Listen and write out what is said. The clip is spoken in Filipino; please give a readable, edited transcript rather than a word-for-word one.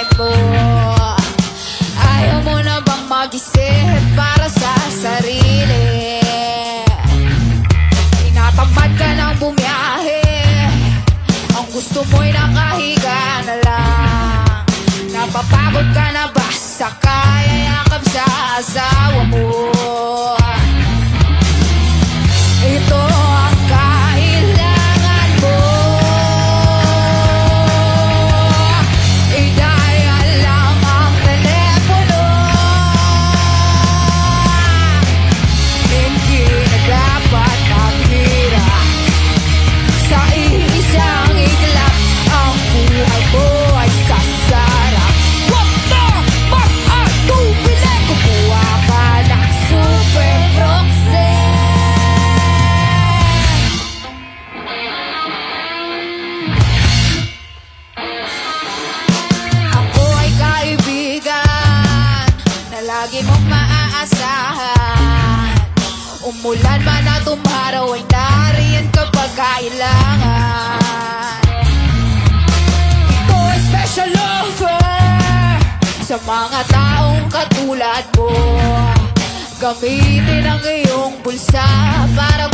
katulad mo. Ayaw mo na bang mag-isip para sa sarili? Tinatamad ka ng bumiyahe, ang gusto mo'y nakahiga na lang. Napapagod ka na ba sa kayayakap sa asawa mo? Ito ang kailangan mo. I-dial lang ang telepono. Hindi na dapat maghirap sa isang iglap. Ang buhay mo ay sasarap. Huwag na mag-atubili. Kumuha ka ng Super Proxy. Ako ay kaibigan na lagi mong maaasahan. Umulan man at umaraw ay nariyan kapag kailangan. Ito ay special offer sa mga taong katulad mo. Gamitin ang iyong bulsa para